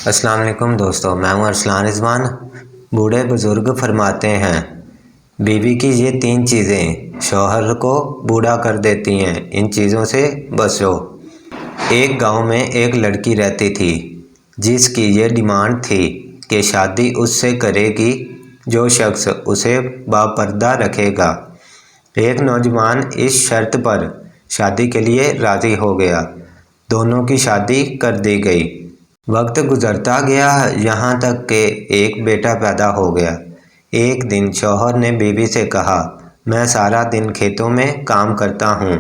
السلام علیکم دوستو، میں ہوں ارسلان رضوان۔ بوڑھے بزرگ فرماتے ہیں بیوی کی یہ 3 چیزیں شوہر کو بوڑھا کر دیتی ہیں، ان چیزوں سے بچو۔ ایک گاؤں میں ایک لڑکی رہتی تھی جس کی یہ ڈیمانڈ تھی کہ شادی اس سے کرے گی جو شخص اسے باپردہ رکھے گا۔ ایک نوجوان اس شرط پر شادی کے لیے راضی ہو گیا۔ دونوں کی شادی کر دی گئی۔ وقت گزرتا گیا یہاں تک کہ ایک بیٹا پیدا ہو گیا۔ ایک دن شوہر نے بیوی سے کہا، میں سارا دن کھیتوں میں کام کرتا ہوں،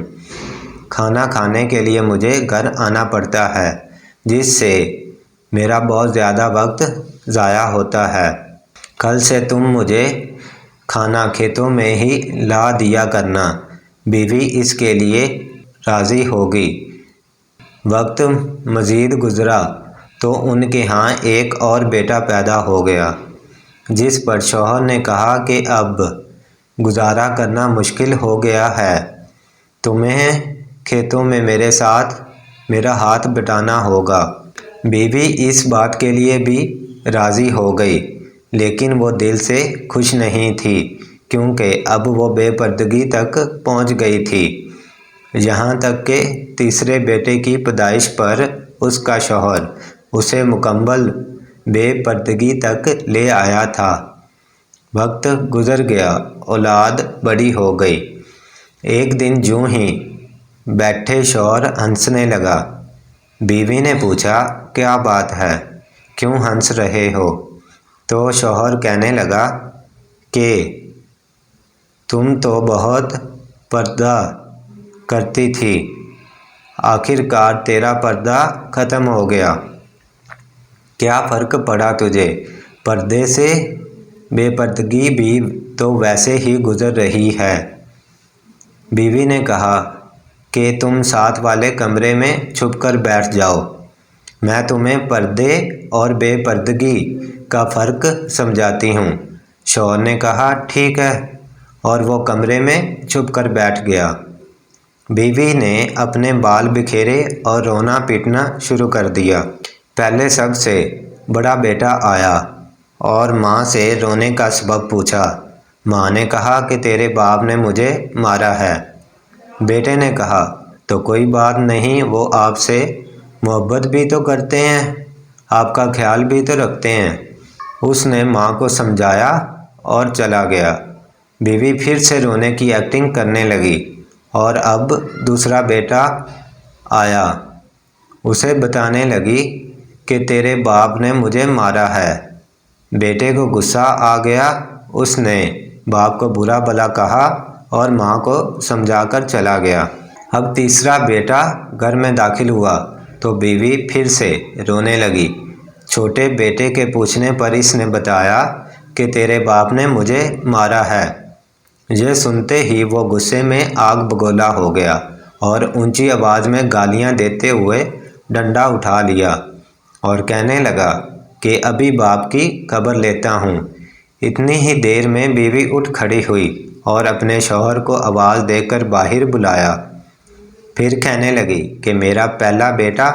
کھانا کھانے کے لیے مجھے گھر آنا پڑتا ہے، جس سے میرا بہت زیادہ وقت ضائع ہوتا ہے۔ کل سے تم مجھے کھانا کھیتوں میں ہی لا دیا کرنا۔ بیوی اس کے لیے راضی ہو گئی۔ وقت مزید گزرا تو ان کے ہاں ایک اور بیٹا پیدا ہو گیا، جس پر شوہر نے کہا کہ اب گزارا کرنا مشکل ہو گیا ہے، تمہیں کھیتوں میں میرے ساتھ میرا ہاتھ بٹانا ہوگا۔ بیوی اس بات کے لیے بھی راضی ہو گئی، لیکن وہ دل سے خوش نہیں تھی کیونکہ اب وہ بے پردگی تک پہنچ گئی تھی، یہاں تک کہ تیسرے بیٹے کی پیدائش پر اس کا شوہر اسے مکمل بے پردگی تک لے آیا تھا۔ وقت گزر گیا، اولاد بڑی ہو گئی۔ ایک دن یوں ہی بیٹھے شوہر ہنسنے لگا۔ بیوی نے پوچھا، کیا بات ہے، کیوں ہنس رہے ہو؟ تو شوہر کہنے لگا کہ تم تو بہت پردہ کرتی تھی، آخر کار تیرا پردہ ختم ہو گیا۔ کیا فرق پڑا تجھے؟ پردے سے بے پردگی بھی تو ویسے ہی گزر رہی ہے۔ بیوی نے کہا کہ تم ساتھ والے کمرے میں چھپ کر بیٹھ جاؤ، میں تمہیں پردے اور بے پردگی کا فرق سمجھاتی ہوں۔ شوہر نے کہا، ٹھیک ہے، اور وہ کمرے میں چھپ کر بیٹھ گیا۔ بیوی نے اپنے بال بکھیرے اور رونا پیٹنا شروع کر دیا۔ پہلے سب سے بڑا بیٹا آیا اور ماں سے رونے کا سبب پوچھا۔ ماں نے کہا کہ تیرے باپ نے مجھے مارا ہے۔ بیٹے نے کہا، تو کوئی بات نہیں، وہ آپ سے محبت بھی تو کرتے ہیں، آپ کا خیال بھی تو رکھتے ہیں۔ اس نے ماں کو سمجھایا اور چلا گیا۔ بیوی پھر سے رونے کی ایکٹنگ کرنے لگی اور اب دوسرا بیٹا آیا، اسے بتانے لگی کہ تیرے باپ نے مجھے مارا ہے۔ بیٹے کو غصہ آ گیا، اس نے باپ کو برا بھلا کہا اور ماں کو سمجھا کر چلا گیا۔ اب تیسرا بیٹا گھر میں داخل ہوا تو بیوی پھر سے رونے لگی۔ چھوٹے بیٹے کے پوچھنے پر اس نے بتایا کہ تیرے باپ نے مجھے مارا ہے۔ یہ سنتے ہی وہ غصے میں آگ بگولا ہو گیا اور اونچی آواز میں گالیاں دیتے ہوئے ڈنڈا اٹھا لیا اور کہنے لگا کہ ابھی باپ کی خبر لیتا ہوں۔ اتنی ہی دیر میں بیوی اٹھ کھڑی ہوئی اور اپنے شوہر کو آواز دے کر باہر بلایا۔ پھر کہنے لگی کہ میرا پہلا بیٹا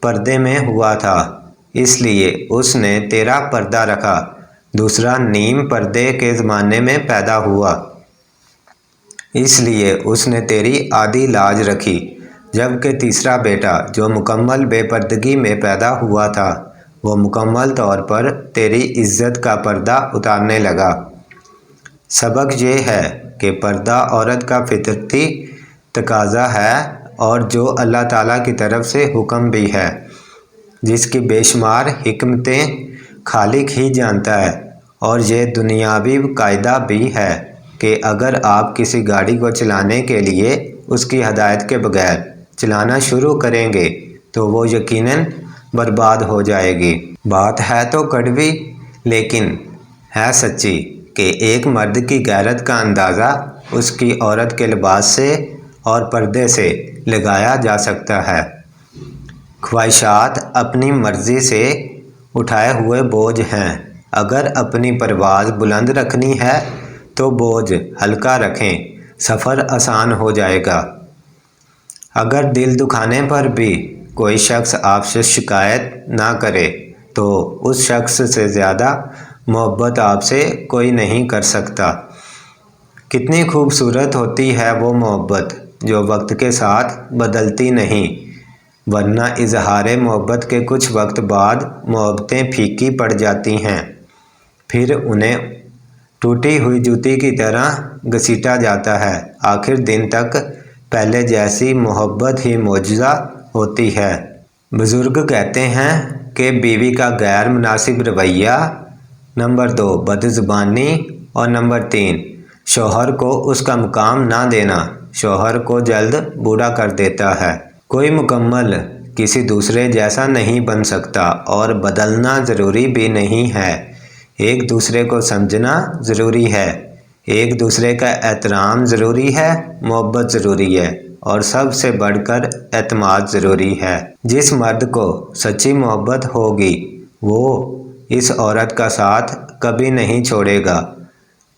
پردے میں ہوا تھا، اس لیے اس نے تیرا پردہ رکھا، دوسرا نیم پردے کے زمانے میں پیدا ہوا، اس لیے اس نے تیری آدھی لاج رکھی، جبکہ تیسرا بیٹا جو مکمل بے پردگی میں پیدا ہوا تھا وہ مکمل طور پر تیری عزت کا پردہ اتارنے لگا۔ سبق یہ ہے کہ پردہ عورت کا فطرتی تقاضا ہے اور جو اللہ تعالیٰ کی طرف سے حکم بھی ہے، جس کی بے شمار حکمتیں خالق ہی جانتا ہے۔ اور یہ دنیاوی قاعدہ بھی ہے کہ اگر آپ کسی گاڑی کو چلانے کے لیے اس کی ہدایت کے بغیر چلانا شروع کریں گے تو وہ یقیناً برباد ہو جائے گی۔ بات ہے تو کڑوی لیکن ہے سچی کہ ایک مرد کی غیرت کا اندازہ اس کی عورت کے لباس سے اور پردے سے لگایا جا سکتا ہے۔ خواہشات اپنی مرضی سے اٹھائے ہوئے بوجھ ہیں، اگر اپنی پرواز بلند رکھنی ہے تو بوجھ ہلکا رکھیں، سفر آسان ہو جائے گا۔ اگر دل دکھانے پر بھی کوئی شخص آپ سے شکایت نہ کرے تو اس شخص سے زیادہ محبت آپ سے کوئی نہیں کر سکتا۔ کتنی خوبصورت ہوتی ہے وہ محبت جو وقت کے ساتھ بدلتی نہیں، ورنہ اظہار محبت کے کچھ وقت بعد محبتیں پھیکی پڑ جاتی ہیں، پھر انہیں ٹوٹی ہوئی جوتی کی طرح گھسیٹا جاتا ہے۔ آخر دن تک پہلے جیسی محبت ہی معجزہ ہوتی ہے۔ بزرگ کہتے ہیں کہ بیوی کا غیر مناسب رویہ، نمبر 2 بد زبانی، اور نمبر 3 شوہر کو اس کا مقام نہ دینا شوہر کو جلد بوڑھا کر دیتا ہے۔ کوئی مکمل کسی دوسرے جیسا نہیں بن سکتا اور بدلنا ضروری بھی نہیں ہے۔ ایک دوسرے کو سمجھنا ضروری ہے، ایک دوسرے کا احترام ضروری ہے، محبت ضروری ہے، اور سب سے بڑھ کر اعتماد ضروری ہے۔ جس مرد کو سچی محبت ہوگی وہ اس عورت کا ساتھ کبھی نہیں چھوڑے گا،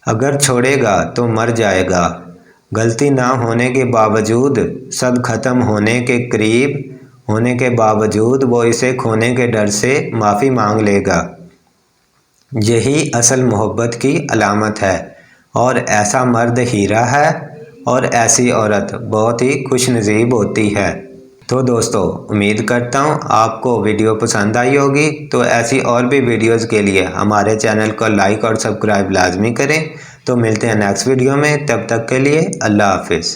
اگر چھوڑے گا تو مر جائے گا۔ غلطی نہ ہونے کے باوجود، سب ختم ہونے کے قریب ہونے کے باوجود وہ اسے کھونے کے ڈر سے معافی مانگ لے گا۔ یہی اصل محبت کی علامت ہے، اور ایسا مرد ہیرا ہے اور ایسی عورت بہت ہی خوش نصیب ہوتی ہے۔ تو دوستو، امید کرتا ہوں آپ کو ویڈیو پسند آئی ہوگی، تو ایسی اور بھی ویڈیوز کے لیے ہمارے چینل کو لائک اور سبسکرائب لازمی کریں۔ تو ملتے ہیں نیکسٹ ویڈیو میں، تب تک کے لیے اللہ حافظ۔